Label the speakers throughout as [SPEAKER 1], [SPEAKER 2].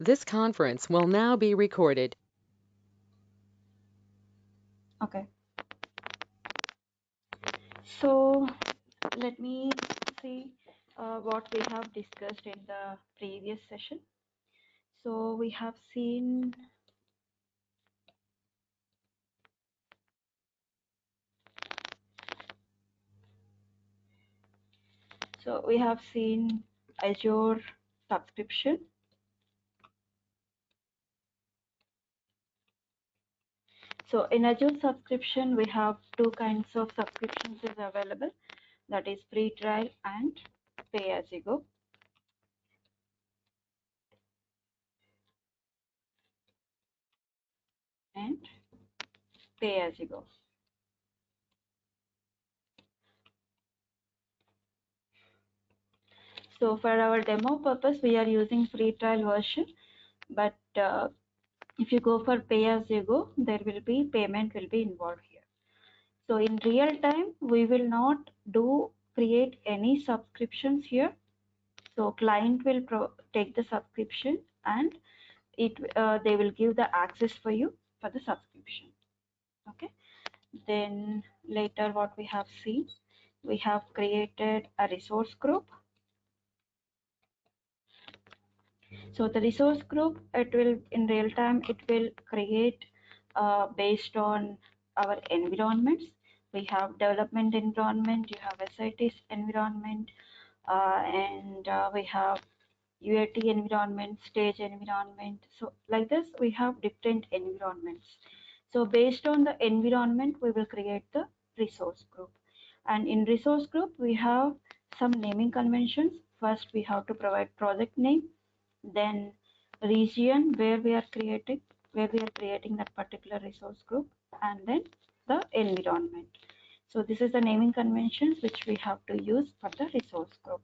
[SPEAKER 1] This conference will now be recorded.
[SPEAKER 2] Okay. So let me see what we have discussed in the previous session. So we have seen Azure subscription. So in Azure subscription, we have two kinds of subscriptions is available. That is free trial and pay as you go. And pay as you go. So for our demo purpose, we are using free trial version, but if you go for pay as you go, there will be payment will be involved here. So in real time, we will not create any subscriptions here. So client will take the subscription and they will give the access for you for the subscription. Okay. Then later what we have seen, we have created a resource group. So the resource group, it will in real time, it will create based on our environments. We have development environment, you have SITs environment, and we have UAT environment, stage environment. So like this, we have different environments. So based on the environment, we will create the resource group. And in resource group, we have some naming conventions. First, we have to provide project name, then region where we are creating that particular resource group, and then the environment. So this is the naming conventions which we have to use for the resource group.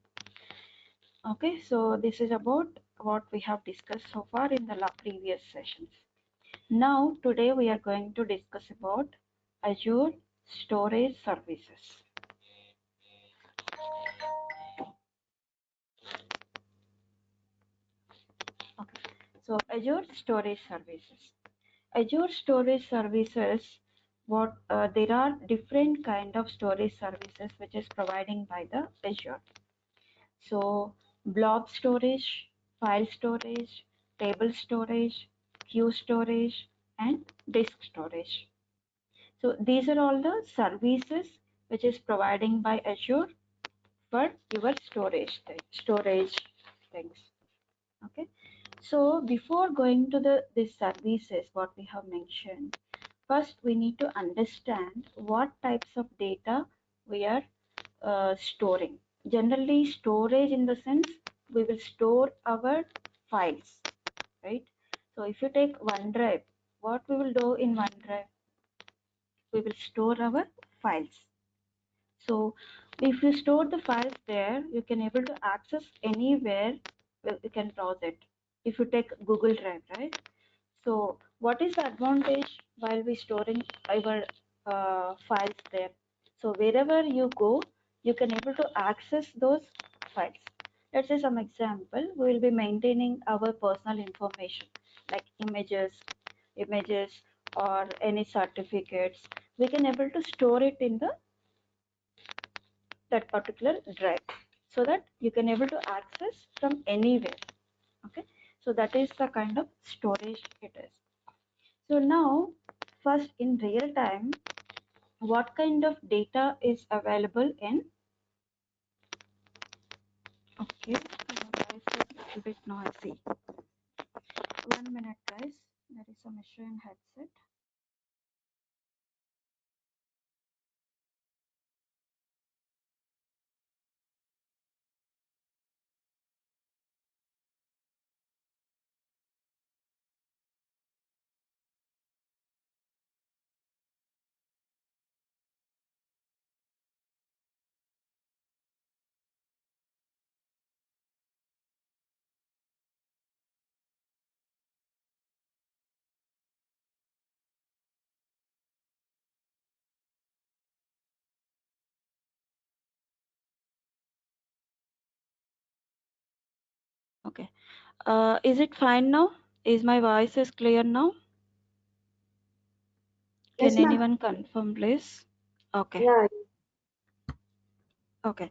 [SPEAKER 2] Okay, so this is about what we have discussed so far in the previous sessions. Now today we are going to discuss about Azure storage services. Okay, so Azure storage services. Azure storage services, what there are different kind of storage services which is providing by the Azure. So blob storage, file storage, table storage, queue storage, and disk storage. So these are all the services which is providing by Azure for your storage things. Okay. So before going to these services, what we have mentioned, first we need to understand what types of data we are storing. Generally, storage in the sense we will store our files, right? So if you take OneDrive, what we will do in OneDrive, we will store our files. So if you store the files there, you can able to access anywhere you can browse it. If you take Google Drive, right? So what is the advantage while we storing our files there? So wherever you go, you can able to access those files. Let's say some example, we will be maintaining our personal information like images or any certificates. We can able to store it in the that particular drive so that you can able to access from anywhere. Okay, so that is the kind of storage it is. So now first in real time, what kind of data is available in, okay, guys, it's a little bit noisy. 1 minute guys, there is some issue in headset. Okay, Is it fine now? Is my voice is clear now?
[SPEAKER 3] Yes,
[SPEAKER 2] Can
[SPEAKER 3] ma'am.
[SPEAKER 2] anyone confirm, please? Okay.
[SPEAKER 3] Yeah.
[SPEAKER 2] Okay.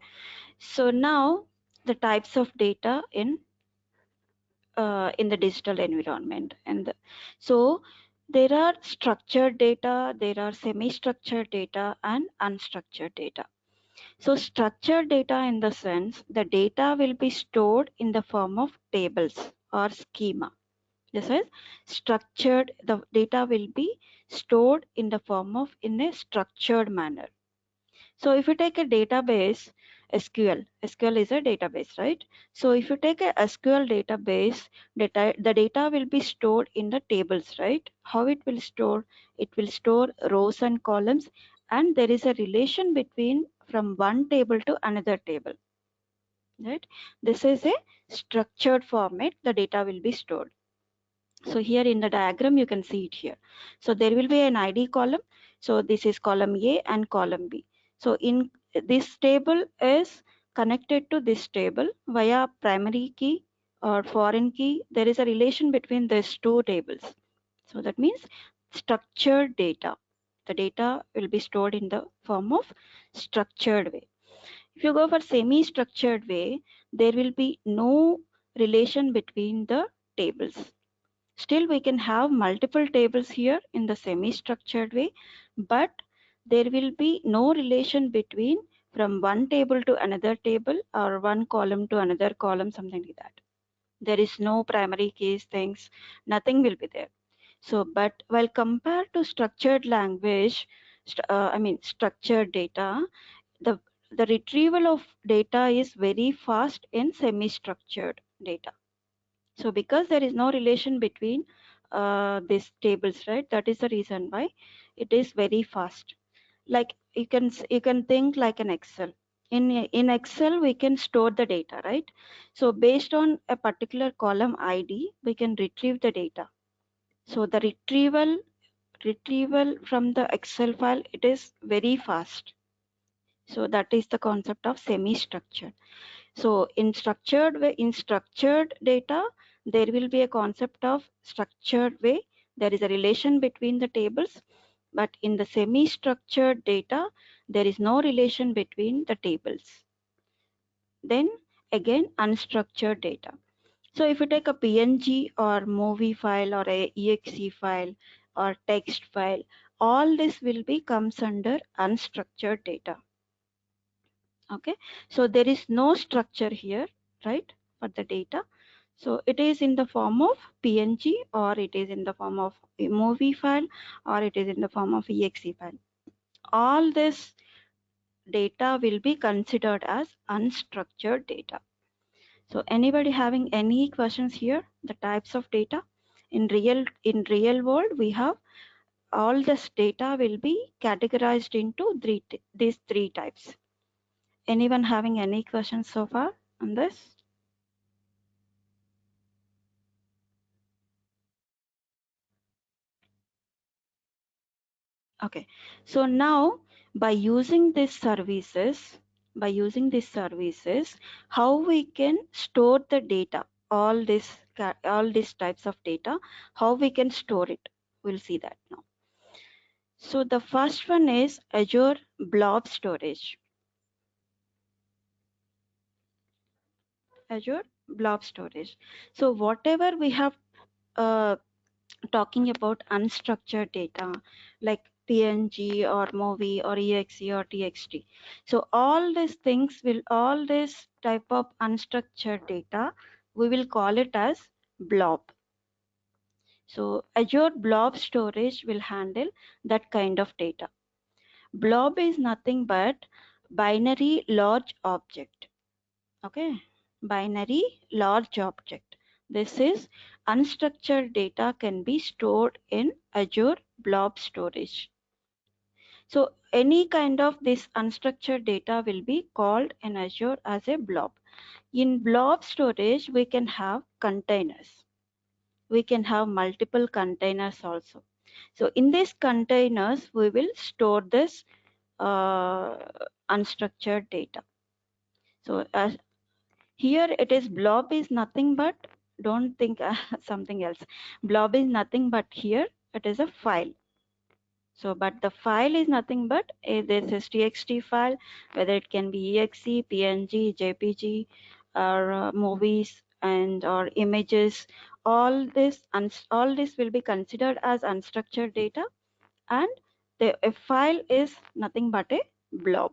[SPEAKER 2] So now the types of data in the digital environment, and so there are structured data, there are semi-structured data, and unstructured data. So structured data in the sense the data will be stored in the form of tables or schema. This is structured. The data will be stored in the form of in a structured manner. So if you take a database, SQL is a database, right? So if you take a SQL database, the data will be stored in the tables, right? How it will store? It will store rows and columns, and there is a relation between from one table to another table, right? This is a structured format. The data will be stored. So here in the diagram, you can see it here. So there will be an ID column. So this is column A and column B. So in this table is connected to this table via primary key or foreign key. There is a relation between these two tables. So that means structured data. The data will be stored in the form of structured way. If you go for semi-structured way, there will be no relation between the tables. Still, we can have multiple tables here in the semi-structured way, but there will be no relation between from one table to another table or one column to another column, something like that. There is no primary keys things, nothing will be there. So, but while compared to structured language, structured data, the the retrieval of data is very fast in semi-structured data. So because there is no relation between these tables, right? That is the reason why it is very fast. Like you can think like an Excel. In Excel, we can store the data, right? So based on a particular column ID, we can retrieve the data. So the retrieval from the Excel file, it is very fast. So that is the concept of semi-structured. So in structured data, there will be a concept of structured way. There is a relation between the tables, but in the semi-structured data, there is no relation between the tables. Then again, unstructured data. So if you take a PNG or movie file or a exe file or text file, all this will be comes under unstructured data. Okay, so there is no structure here, right, for the data. So it is in the form of PNG, or it is in the form of a movie file, or it is in the form of exe file. All this data will be considered as unstructured data. So anybody having any questions here? The types of data in real world, we have all this data will be categorized into these three types. Anyone having any questions so far on this? Okay, so now by using these services, how we can store the data, all these types of data, how we can store it. We'll see that now. So the first one is Azure Blob storage. Azure Blob storage. So whatever we have uh, talking about unstructured data like PNG or movie or exe or txt. So all this type of unstructured data, we will call it as blob. So Azure Blob storage will handle that kind of data. Blob is nothing but binary large object. Okay, binary large object. This is unstructured data can be stored in Azure Blob storage. So any kind of this unstructured data will be called in Azure as a blob. In blob storage, we can have containers. We can have multiple containers also. So in these containers, we will store this uh, unstructured data. So as here it is blob is nothing but don't think something else. Blob is nothing but here it is a file. So, but the file is nothing but this is txt file, whether it can be exe, png, jpg, or movies and or images. All this will be considered as unstructured data, and a file is nothing but a blob.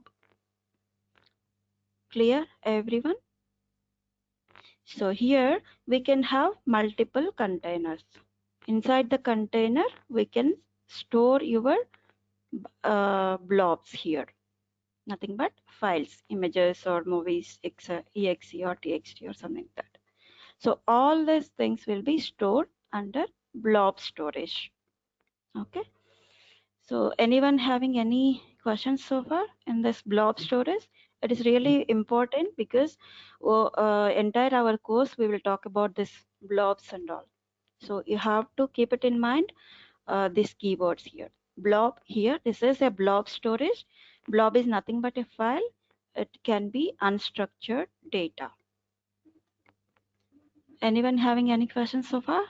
[SPEAKER 2] Clear, everyone? So here we can have multiple containers. Inside the container, we can store your blobs here. Nothing but files, images or movies, exe or txt or something like that. So all these things will be stored under blob storage. Okay. So anyone having any questions so far in this blob storage? It is really important because entire our course we will talk about this blobs and all. So you have to keep it in mind, these keywords here. Blob here, this is a blob storage. Blob is nothing but a file. It can be unstructured data. Anyone having any questions so far?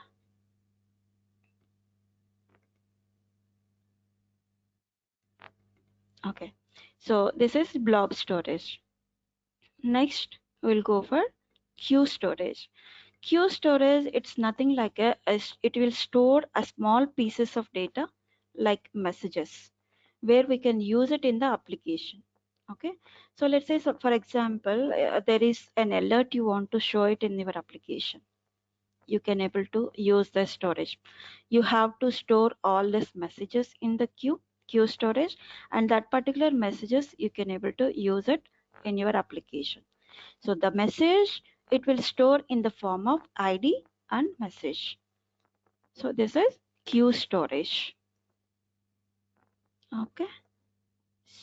[SPEAKER 2] Okay, so this is blob storage. Next, we'll go for queue storage. Queue storage, it's nothing like it will store a small pieces of data like messages where we can use it in the application. Okay, so let's say, so for example, there is an alert you want to show it in your application. You can able to use the storage. You have to store all these messages in the queue storage, and that particular messages you can able to use it in your application. So the message, it will store in the form of ID and message. So this is queue storage. Okay.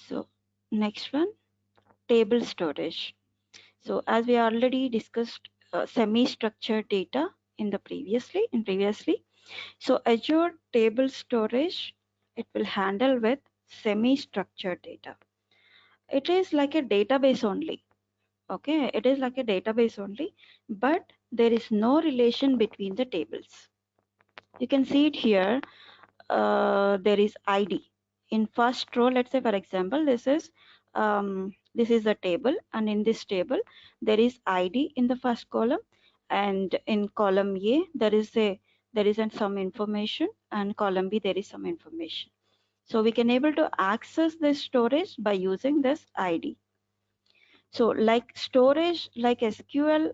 [SPEAKER 2] So next one, table storage. So as we already discussed semi-structured data in the previously. So Azure table storage, it will handle with semi-structured data. It is like a database only. Okay, it is like a database only, but there is no relation between the tables. You can see it here. There is ID in first row. Let's say, for example, this is a table, and in this table there is ID in the first column, and in column A there is some information, and column B there is some information. So we can able to access this storage by using this ID. So like storage, like SQL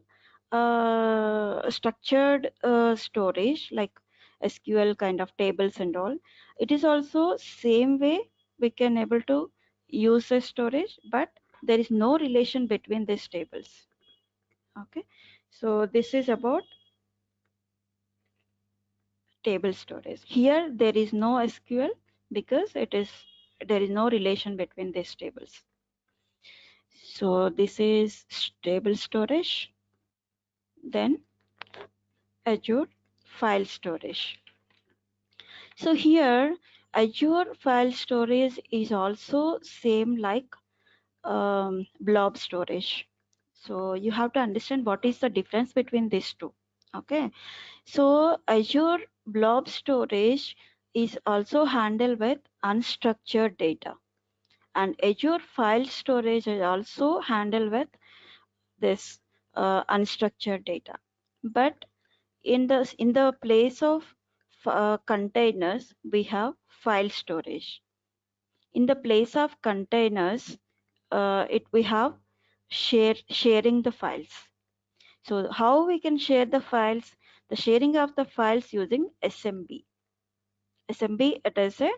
[SPEAKER 2] structured storage, like SQL kind of tables and all, it is also same way we can able to use the storage, but there is no relation between these tables. Okay, so this is about table storage. Here there is no SQL because there is no relation between these tables. So this is table storage. Then Azure file storage. So here Azure file storage is also same like blob storage. So you have to understand what is the difference between these two. Okay, so Azure blob storage is also handled with unstructured data, and Azure file storage is also handled with this unstructured data. But in the place of containers, we have file storage. In the place of containers, we have sharing the files. So how we can share the files? The sharing of the files using SMB. SMB, it is a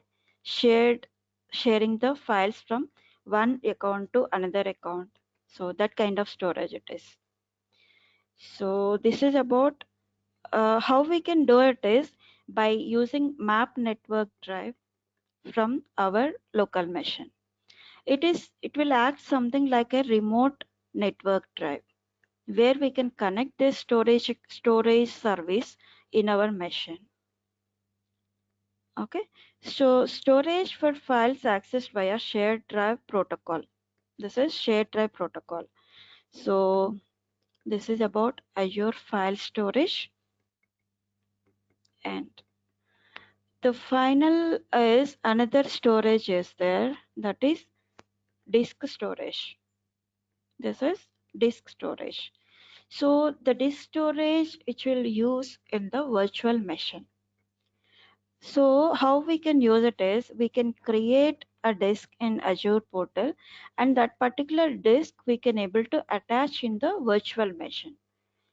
[SPEAKER 2] sharing the files from one account to another account. So that kind of storage it is. So this is about how we can do it is by using map network drive from our local machine. It will act something like a remote network drive where we can connect this storage service in our machine. Okay, so storage for files accessed via shared drive protocol. This is shared drive protocol. So This is about Azure file storage. And the final is another storage is there, that is disk storage. This is disk storage. So the disk storage which will use in the virtual machine. So how we can use it is we can create a disk in Azure portal, and that particular disk we can able to attach in the virtual machine.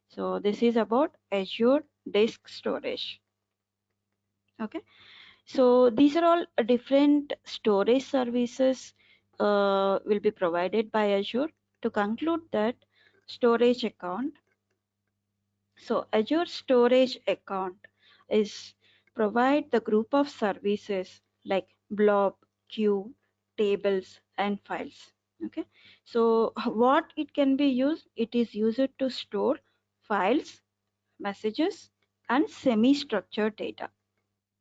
[SPEAKER 2] So this is about Azure disk storage. Okay. So these are all different storage services will be provided by Azure. To conclude that storage account, so Azure storage account is provide the group of services like Blob, queue, tables, and files. Okay, so what it can be used? It is used to store files, messages, and semi-structured data.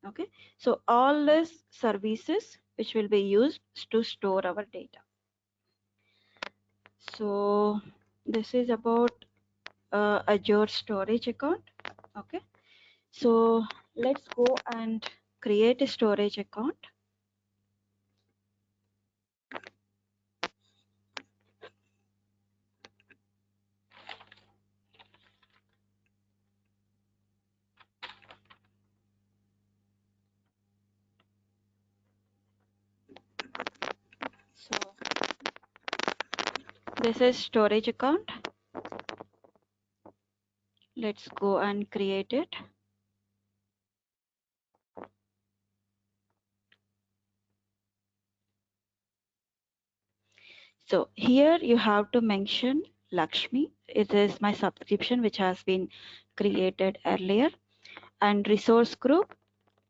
[SPEAKER 2] Okay, so all these services which will be used to store our data. So this is about Azure storage account. Okay, so let's go and create a storage account. So this is storage account. Let's go and create it. So here you have to mention Lakshmi. It is my subscription which has been created earlier, and resource group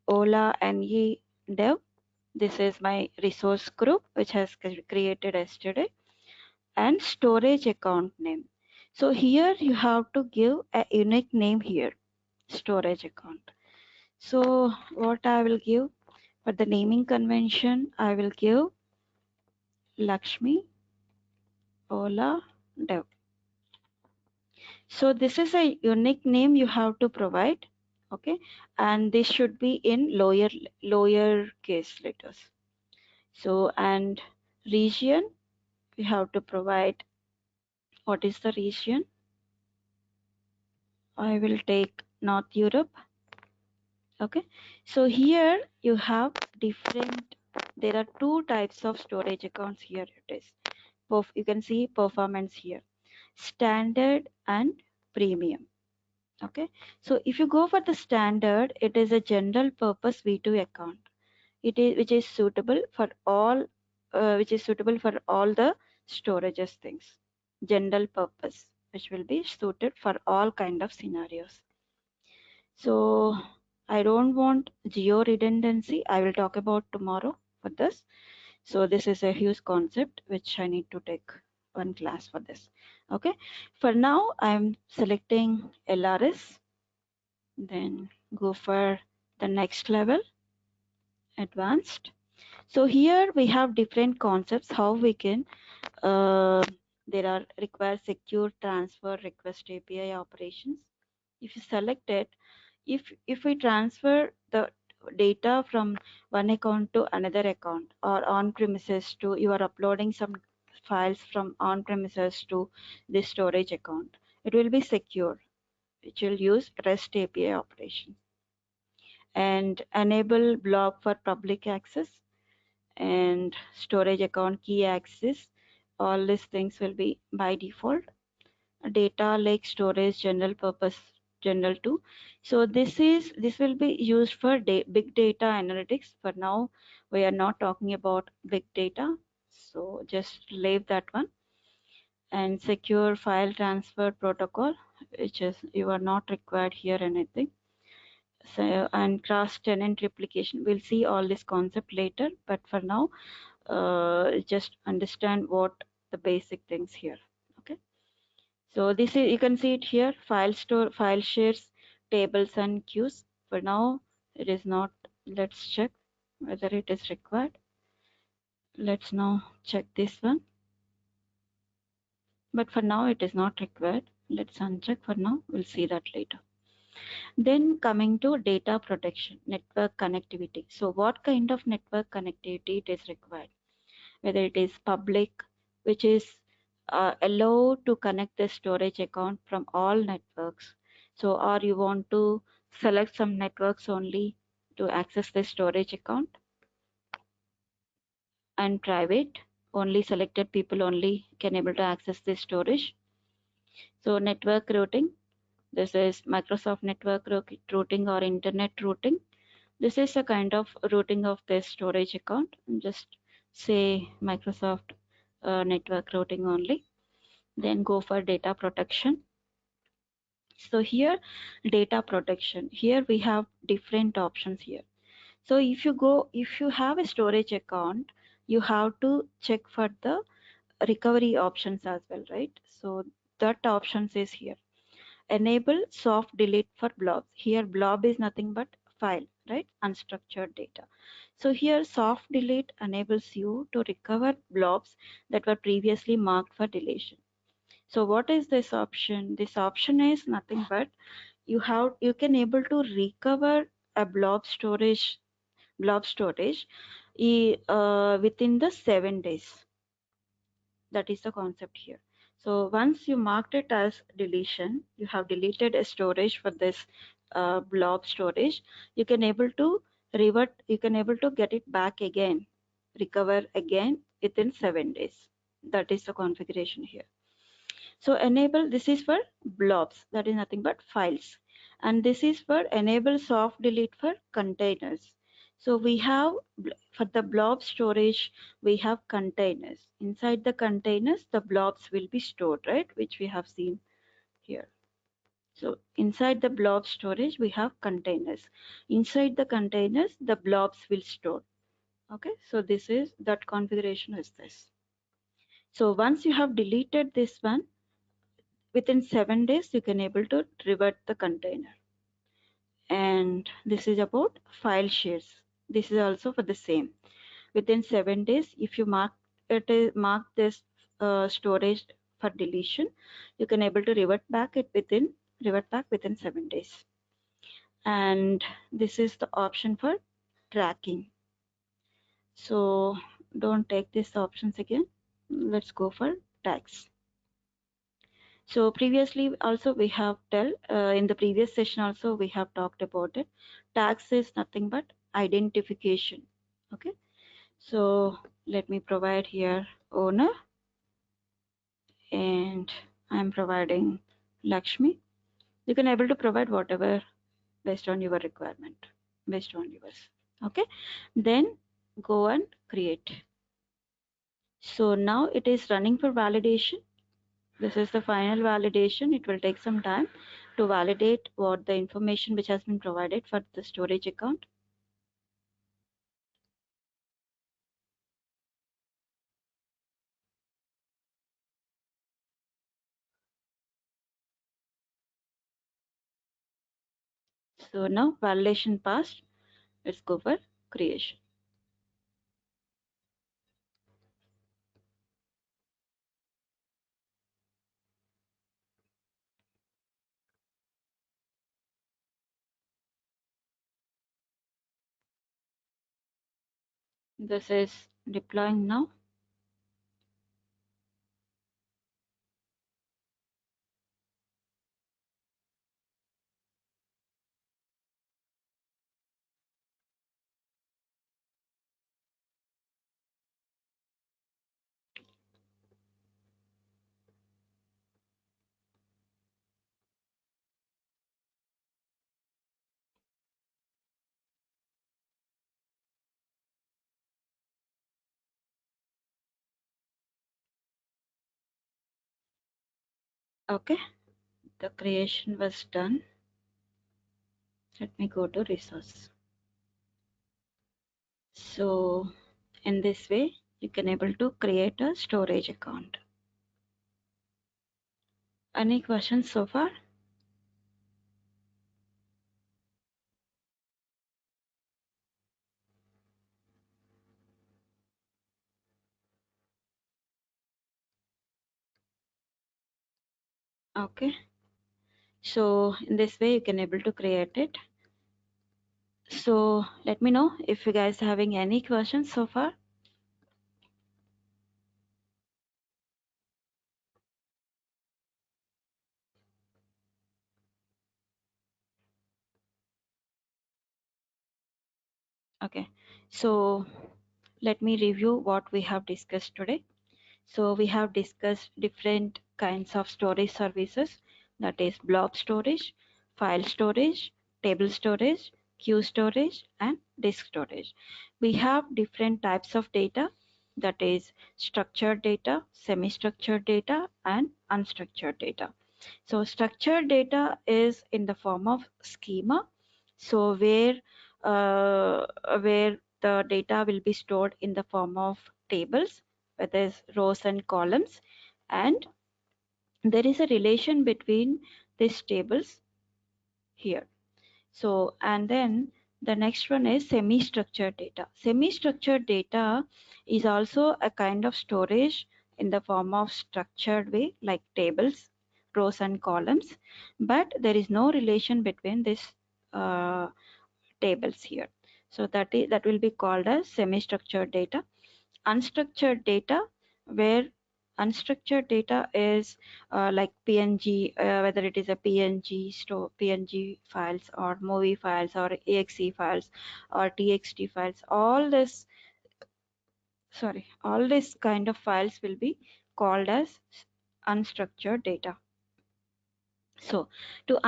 [SPEAKER 2] Ola NE Dev. This is my resource group which has created yesterday, and storage account name. So here you have to give a unique name here, storage account. So what I will give for the naming convention, I will give Lakshmi Ola Dev. So this is a unique name you have to provide. Okay, and this should be in lower case letters. So, and region, we have to provide what is the region. I will take North Europe. Okay, so here you have different, there are two types of storage accounts here. It is, you can see performance here, standard and premium. Okay, so if you go for the standard, it is a general purpose V2 account. It is which is suitable for all, the storages things. General purpose, which will be suited for all kind of scenarios. So I don't want geo redundancy. I will talk about tomorrow for this. So this is a huge concept which I need to take one class for this. Okay. For now, I'm selecting LRS. Then go for the next level, advanced. So here we have different concepts how we can there are require secure transfer request API operations. If you select it, if we transfer the data from one account to another account, or on premises to, you are uploading some files from on premises to this storage account, it will be secure, which will use REST API operations, and enable Blob for public access and storage account key access. All these things will be by default. Data lake storage general purpose, general 2. So this will be used for big data analytics. For now we are not talking about big data, so just leave that one. And secure file transfer protocol, which is, you are not required here anything. So, and cross tenant replication, we'll see all this concept later, but for now just understand what the basic things here. Okay, so this is, you can see it here, file shares, tables and queues. For now it is not. Let's check whether it is required. Let's now check this one, but for now it is not required. Let's uncheck for now. We'll see that later. Then coming to data protection, network connectivity. So what kind of network connectivity it is required? Whether it is public, which is allowed to connect the storage account from all networks. So, or you want to select some networks only to access the storage account, and private, only selected people only can able to access the storage. So network routing, this is Microsoft network routing or internet routing. This is a kind of routing of this storage account. Just say Microsoft network routing only. Then go for data protection. So here, data protection. Here we have different options here. So if you have a storage account, you have to check for the recovery options as well, right? So that options is here. Enable soft delete for blobs. Here blob is nothing but file, right? Unstructured data. So here soft delete enables you to recover blobs that were previously marked for deletion. So what is this option? This option is nothing but you can able to recover a blob storage within the 7 days. That is the concept here. So once you marked it as deletion, you have deleted a storage for this blob storage, you can able to you can able to get it back again, recover again within 7 days. That is the configuration here. So enable, this is for blobs, that is nothing but files. And this is for enable soft delete for containers. So we have for the blob storage, we have containers. Inside the containers, the blobs will be stored, right? Which we have seen here. So inside the blob storage, we have containers. Inside the containers, the blobs will store. Okay, so this is that configuration is this. So once you have deleted this one, within 7 days you can able to revert the container. And this is about file shares. This is also for the same. Within 7 days, if you mark this storage for deletion, you can able to revert back within 7 days. And this is the option for tracking. So don't take these options again. Let's go for tags. So previously also we have in the previous session also we have talked about it. Tags is nothing but identification. Okay, so let me provide here owner, and I'm providing Lakshmi. You can able to provide whatever based on your requirement, based on yours. Okay, then go and create. So now it is running for validation. This is the final validation. It will take some time to validate what the information which has been provided for the storage account. So now validation passed. Let's go for creation. This is deploying now. Okay, the creation was done. Let me go to resource. So in this way, you can able to create a storage account. Any questions so far? Okay, so in this way you can able to create it. So let me know if you guys are having any questions so far. Okay, so let me review what we have discussed today. So we have discussed different kinds of storage services, that is blob storage, file storage, table storage, queue storage, and disk storage. We have different types of data, that is structured data, semi-structured data, and unstructured data. So structured data is in the form of schema. So uh, where the data will be stored in the form of tables, whether it's rows and columns, and there is a relation between these tables here. So, and then the next one is semi-structured data. Semi-structured data is also a kind of storage in the form of structured way, like tables, rows and columns, but there is no relation between these uh, tables here. So that will be called as semi-structured data. Unstructured data, where unstructured data is like PNG, whether it is a PNG files or movie files or exe files or txt files, all this kind of files will be called as unstructured data. So to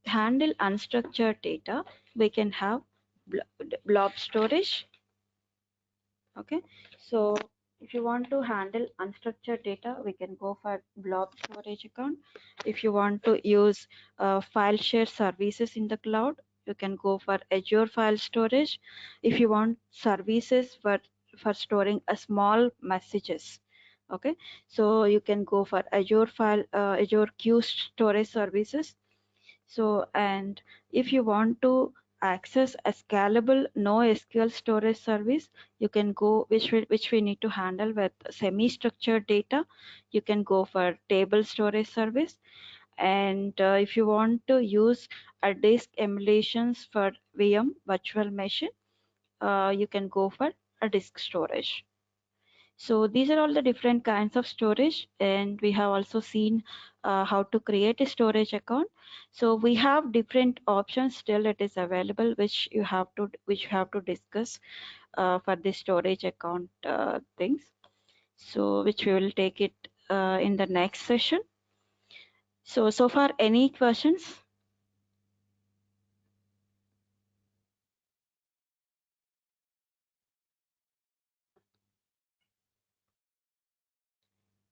[SPEAKER 2] handle unstructured data, we can have blob storage. Okay, so if you want to handle unstructured data, we can go for blob storage account. If you want to use file share services in the cloud, you can go for Azure file storage. If you want services for storing a small messages, okay, so you can go for Azure queue storage services. So, and if you want to access a scalable NoSQL storage service, you can go, which we need to handle with semi-structured data. You can go for table storage service. And if you want to use a disk emulations for VM virtual machine, you can go for a disk storage. So these are all the different kinds of storage, and we have also seen how to create a storage account. So we have different options still it is available, which you have to discuss for the storage account things. So which we will take it in the next session. So far, any questions?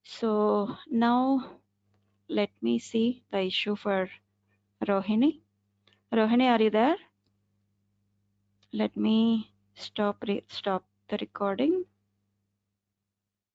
[SPEAKER 2] So now let me see the issue for Rohini. Rohini, are you there? Let me stop the recording.